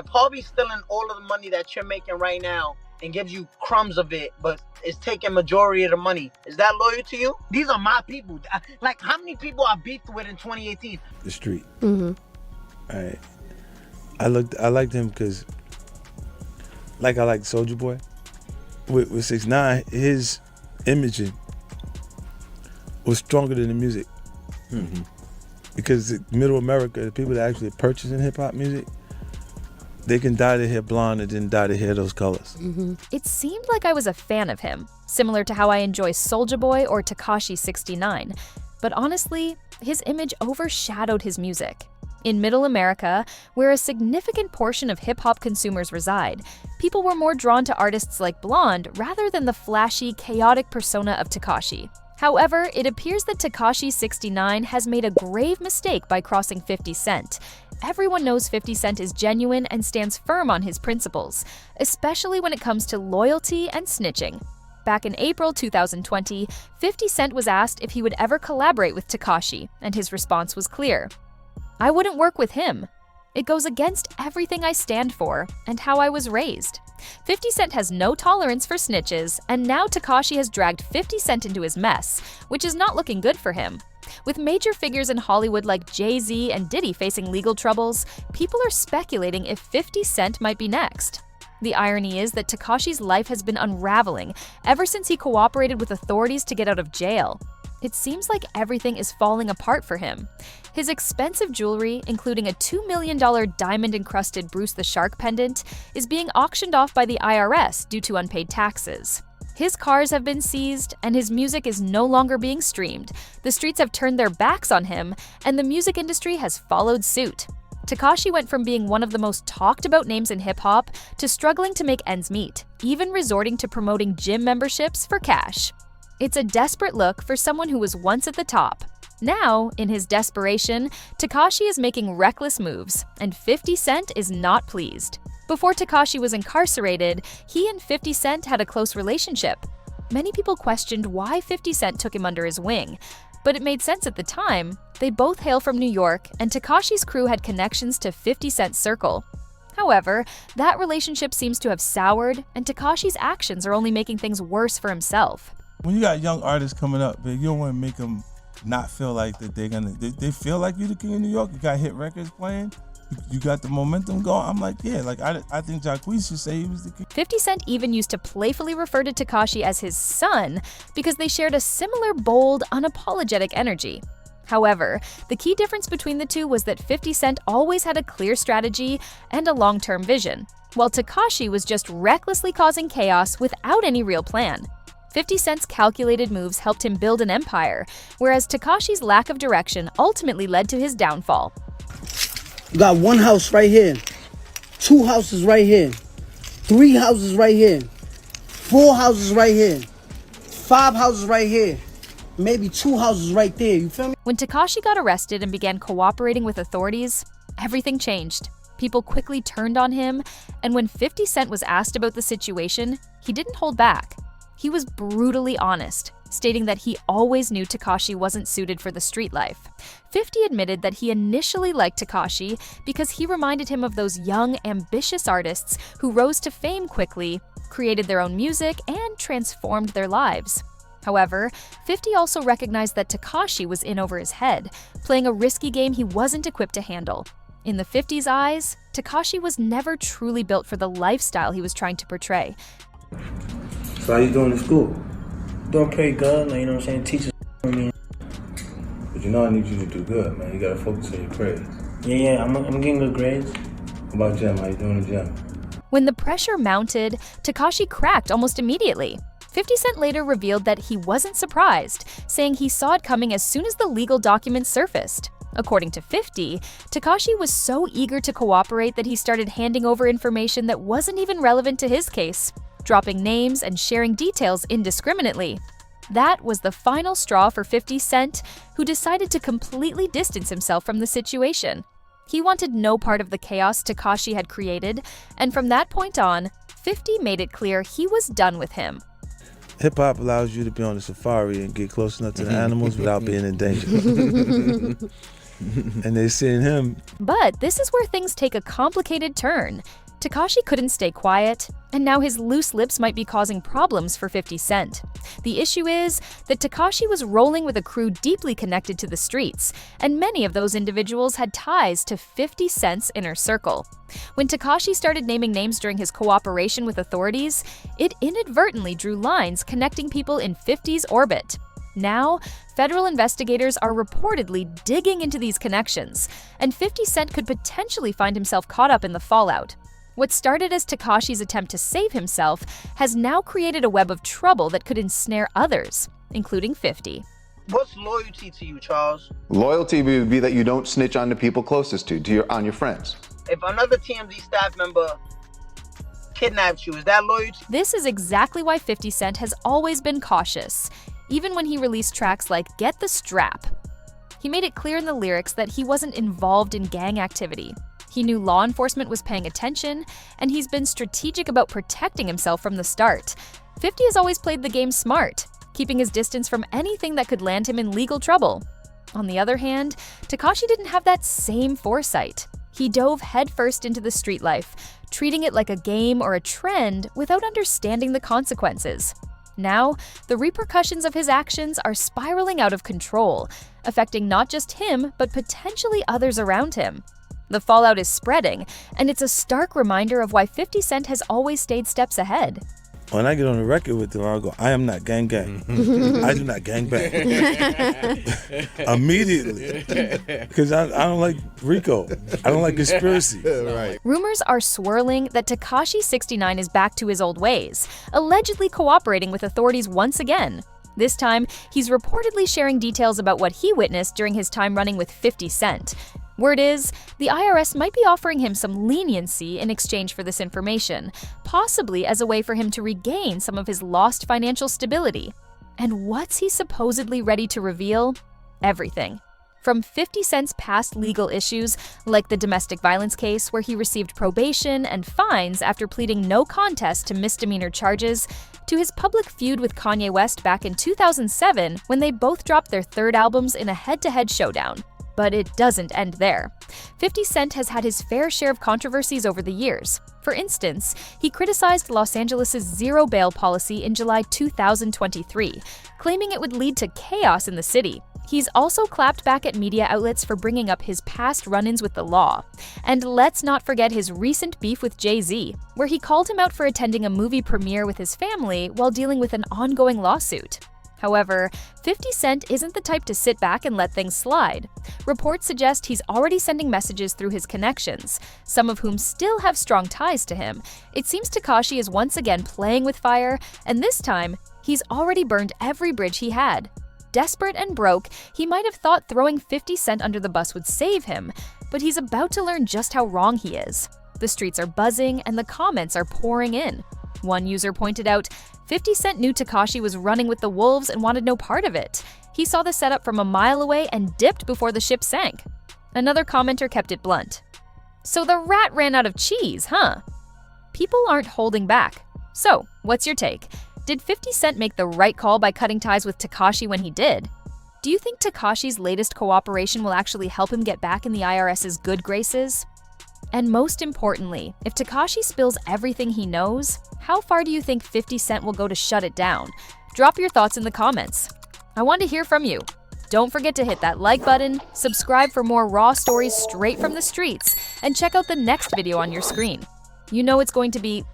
Harvey's stealing all of the money that you're making right now and gives you crumbs of it, but is taking majority of the money. Is that loyal to you? These are my people. Like, how many people I beefed with in 2018? The street. All right. I liked him because, like I like Soulja Boy, with 6ix9ine, his imaging was stronger than the music. Because the middle America, the people that actually purchasing hip hop music, they can dye their hair blonde and then dye their hair those colors. It seemed like I was a fan of him, similar to how I enjoy Soulja Boy or Tekashi 6ix9ine. But honestly, his image overshadowed his music. In Middle America, where a significant portion of hip-hop consumers reside, people were more drawn to artists like Blonde rather than the flashy, chaotic persona of Tekashi. However, it appears that Tekashi 6ix9ine has made a grave mistake by crossing 50 Cent. Everyone knows 50 Cent is genuine and stands firm on his principles, especially when it comes to loyalty and snitching. Back in April 2020, 50 Cent was asked if he would ever collaborate with Tekashi, and his response was clear. "I wouldn't work with him. It goes against everything I stand for and how I was raised." 50 Cent has no tolerance for snitches, and now Tekashi has dragged 50 Cent into his mess, which is not looking good for him. With major figures in Hollywood like Jay-Z and Diddy facing legal troubles, people are speculating if 50 Cent might be next. The irony is that Tekashi's life has been unraveling ever since he cooperated with authorities to get out of jail. It seems like everything is falling apart for him. His expensive jewelry, including a $2 million diamond-encrusted Bruce the Shark pendant, is being auctioned off by the IRS due to unpaid taxes. His cars have been seized, and his music is no longer being streamed. The streets have turned their backs on him, and the music industry has followed suit. Tekashi went from being one of the most talked-about names in hip-hop to struggling to make ends meet, even resorting to promoting gym memberships for cash. It's a desperate look for someone who was once at the top. Now, in his desperation, Tekashi is making reckless moves, and 50 Cent is not pleased. Before Tekashi was incarcerated, he and 50 Cent had a close relationship. Many people questioned why 50 Cent took him under his wing, but it made sense at the time. They both hail from New York, and Tekashi's crew had connections to 50 Cent's circle. However, that relationship seems to have soured, and Tekashi's actions are only making things worse for himself. When you got young artists coming up, you don't want to make them not feel like that they feel like you the king of New York. You got hit records playing, you got the momentum going. I'm like, yeah, like I think Jacquees should say he was the king. 50 Cent even used to playfully refer to Tekashi as his son because they shared a similar bold, unapologetic energy. However, the key difference between the two was that 50 Cent always had a clear strategy and a long-term vision, while Tekashi was just recklessly causing chaos without any real plan. 50 Cent's calculated moves helped him build an empire, whereas Tekashi's lack of direction ultimately led to his downfall. You got one house right here, 2 houses right here, 3 houses right here, 4 houses right here, 5 houses right here, maybe 2 houses right there, you feel me? When Tekashi got arrested and began cooperating with authorities, everything changed. People quickly turned on him, and when 50 Cent was asked about the situation, he didn't hold back. He was brutally honest, stating that he always knew Tekashi wasn't suited for the street life. 50 admitted that he initially liked Tekashi because he reminded him of those young, ambitious artists who rose to fame quickly, created their own music, and transformed their lives. However, 50 also recognized that Tekashi was in over his head, playing a risky game he wasn't equipped to handle. In the 50's eyes, Tekashi was never truly built for the lifestyle he was trying to portray. So how you doing in school? Doing pretty good, like, you know what I'm saying? Teachers me. But you know I need you to do good, man. You gotta focus on your grades. Yeah, I'm getting good grades. What about gym? How you doing in the gym? When the pressure mounted, Tekashi cracked almost immediately. 50 Cent later revealed that he wasn't surprised, saying he saw it coming as soon as the legal documents surfaced. According to 50, Tekashi was so eager to cooperate that he started handing over information that wasn't even relevant to his case, dropping names and sharing details indiscriminately. That was the final straw for 50 Cent, who decided to completely distance himself from the situation. He wanted no part of the chaos Tekashi had created, and from that point on, 50 made it clear he was done with him. Hip-hop allows you to be on a safari and get close enough to the animals without being in danger. And they seeing him. But this is where things take a complicated turn. Tekashi couldn't stay quiet, and now his loose lips might be causing problems for 50 Cent. The issue is that Tekashi was rolling with a crew deeply connected to the streets, and many of those individuals had ties to 50 Cent's inner circle. When Tekashi started naming names during his cooperation with authorities, it inadvertently drew lines connecting people in 50's orbit. Now, federal investigators are reportedly digging into these connections, and 50 Cent could potentially find himself caught up in the fallout. What started as Tekashi's attempt to save himself has now created a web of trouble that could ensnare others, including 50. What's loyalty to you, Charles? Loyalty would be that you don't snitch on the people closest on your friends. If another TMZ staff member kidnapped you, is that loyalty? This is exactly why 50 Cent has always been cautious, even when he released tracks like Get the Strap. He made it clear in the lyrics that he wasn't involved in gang activity. He knew law enforcement was paying attention, and he's been strategic about protecting himself from the start. 50 has always played the game smart, keeping his distance from anything that could land him in legal trouble. On the other hand, Tekashi didn't have that same foresight. He dove headfirst into the street life, treating it like a game or a trend without understanding the consequences. Now, the repercussions of his actions are spiraling out of control, affecting not just him, but potentially others around him. The fallout is spreading, and it's a stark reminder of why 50 Cent has always stayed steps ahead. When I get on the record with them, I'll go, I am not gang gang. I do not gang bang. Immediately. Because I don't like RICO. I don't like conspiracy. Right. Rumors are swirling that Tekashi 6ix9ine is back to his old ways, allegedly cooperating with authorities once again. This time, he's reportedly sharing details about what he witnessed during his time running with 50 Cent. Word is, the IRS might be offering him some leniency in exchange for this information, possibly as a way for him to regain some of his lost financial stability. And what's he supposedly ready to reveal? Everything. From 50 Cent's past legal issues, like the domestic violence case where he received probation and fines after pleading no contest to misdemeanor charges, to his public feud with Kanye West back in 2007 when they both dropped their third albums in a head-to-head showdown. But it doesn't end there. 50 Cent has had his fair share of controversies over the years. For instance, he criticized Los Angeles' zero bail policy in July 2023, claiming it would lead to chaos in the city. He's also clapped back at media outlets for bringing up his past run-ins with the law. And let's not forget his recent beef with Jay-Z, where he called him out for attending a movie premiere with his family while dealing with an ongoing lawsuit. However, 50 Cent isn't the type to sit back and let things slide. Reports suggest he's already sending messages through his connections, some of whom still have strong ties to him. It seems Tekashi is once again playing with fire, and this time, he's already burned every bridge he had. Desperate and broke, he might have thought throwing 50 Cent under the bus would save him, but he's about to learn just how wrong he is. The streets are buzzing, and the comments are pouring in. One user pointed out, 50 Cent knew Tekashi was running with the wolves and wanted no part of it. He saw the setup from a mile away and dipped before the ship sank. Another commenter kept it blunt. So the rat ran out of cheese, huh? People aren't holding back. So, what's your take? Did 50 Cent make the right call by cutting ties with Tekashi when he did? Do you think Tekashi's latest cooperation will actually help him get back in the IRS's good graces? And most importantly, if Tekashi spills everything he knows, how far do you think 50 Cent will go to shut it down? Drop your thoughts in the comments. I want to hear from you. Don't forget to hit that like button, subscribe for more raw stories straight from the streets, and check out the next video on your screen. You know it's going to be